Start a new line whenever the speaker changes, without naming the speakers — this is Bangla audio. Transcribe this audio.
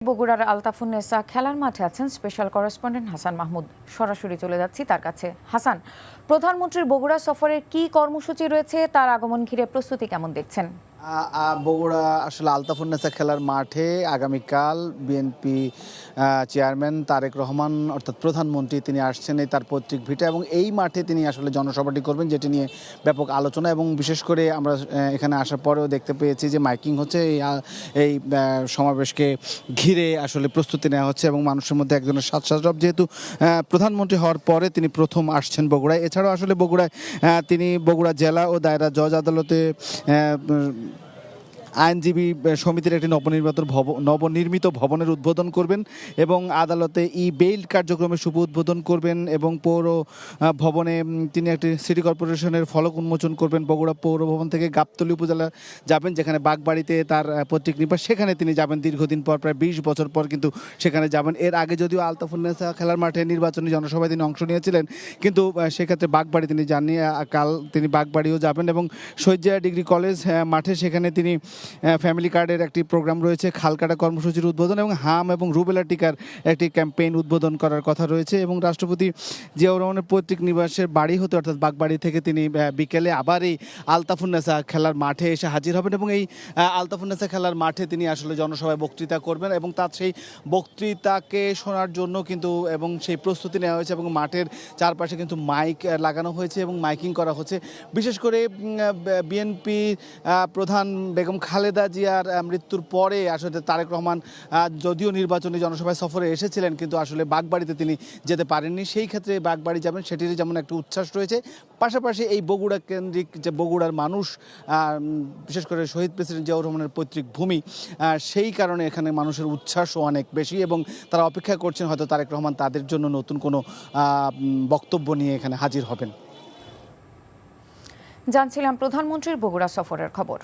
বগুড়ার আলতাফুন্নেসা খেলার মাঠে আছেন স্পেশাল করেসপন্ডেন্ট হাসান মাহমুদ। সরাসরি চলে যাচ্ছি তার কাছে। হাসান, প্রধানমন্ত্রীর বগুড়া সফরের কি কর্মসূচি রয়েছে, তার আগমন ঘিরে প্রস্তুতি কেমন দেখছেন?
বগুড়া আসলে আলতাফুন্নেসা খেলার মাঠে আগামীকাল বিএনপি চেয়ারম্যান তারেক রহমান অর্থাৎ প্রধানমন্ত্রী তিনি আসছেন এই তার পৈতৃক ভিটা, এবং এই মাঠে তিনি আসলে জনসভাটি করবেন, যেটি নিয়ে ব্যাপক আলোচনা। এবং বিশেষ করে আমরা এখানে আসার পরেও দেখতে পেয়েছি যে মাইকিং হচ্ছে, এই সমাবেশকে ঘিরে আসলে প্রস্তুতি নেওয়া হচ্ছে এবং মানুষের মধ্যে একজনের সাজসরব, যেহেতু প্রধানমন্ত্রী হওয়ার পরে তিনি প্রথম আসছেন বগুড়ায়। এছাড়াও আসলে বগুড়ায় তিনি বগুড়া জেলা ও দায়রা জজ আদালতে আইনজীবী সমিতির একটি নবনির্মিত ভবনের উদ্বোধন করবেন এবং আদালতে বেইল কার্যক্রমের শুভ উদ্বোধন করবেন এবং পৌর ভবনে তিনি একটি সিটি কর্পোরেশনের ফলক উন্মোচন করবেন। বগুড়া পৌর ভবন থেকে গাবতলী উপজেলা যাবেন, যেখানে বাগবাড়িতে তার পৈতৃক নিবাস, সেখানে তিনি যাবেন দীর্ঘদিন পর, প্রায় 20 বছর পর কিন্তু সেখানে যাবেন। এর আগে যদিও আলতাফুন্নেসা খেলার মাঠে নির্বাচনী জনসভায় তিনি অংশ নিয়েছিলেন, কিন্তু সেক্ষেত্রে বাগবাড়ি তিনি যাননি। কাল তিনি বাগবাড়িও যাবেন এবং শহীদ জিয়া ডিগ্রি কলেজ মাঠে সেখানে তিনি ফ্যামিলি কার্ডের একটি প্রোগ্রাম রয়েছে, খালকাটা কর্মসূচির উদ্বোধন এবং হাম এবং রুবেলা টিকার একটি ক্যাম্পেইন উদ্বোধন করার কথা রয়েছে। এবং রাষ্ট্রপতি জিয়াউর রহমানের পৈতৃক নিবাসের বাড়ি হতে অর্থাৎ বাগবাড়ি থেকে তিনি বিকেলে আবার এই আলতাফুন্নেসা খেলার মাঠে এসে হাজির হবেন এবং এই আলতাফুন্নেসা খেলার মাঠে তিনি আসলে জনসভায় বক্তৃতা করবেন এবং তার সেই বক্তৃতাকে শোনার জন্য কিন্তু এবং সেই প্রস্তুতি নেওয়া হয়েছে এবং মাঠের চারপাশে কিন্তু মাইক লাগানো হয়েছে এবং মাইকিং করা হচ্ছে। বিশেষ করে বিএনপি প্রধান বেগম খালেদা জিয়ার মৃত্যুর পরে আসলে তারেক রহমান যদিও নির্বাচনী জনসভায় সফরে এসেছিলেন, কিন্তু আসলে বাগবাড়িতে তিনি যেতে পারেননি। সেই ক্ষেত্রে বাগবাড়ি যাবেন, সেটির যেমন একটা উচ্ছ্বাস রয়েছে, পাশাপাশি এই বগুড়া কেন্দ্রিক যে বগুড়ার মানুষ, বিশেষ করে শহীদ প্রেসিডেন্ট জিয়াউর রহমানের পৈতৃক ভূমি, সেই কারণে এখানে মানুষের উচ্ছ্বাসও অনেক বেশি এবং তারা অপেক্ষা করছেন হয়তো তারেক রহমান তাদের জন্য নতুন কোনো বক্তব্য নিয়ে এখানে হাজির হবেন।
জানছিলাম প্রধানমন্ত্রীর বগুড়া সফরের খবর।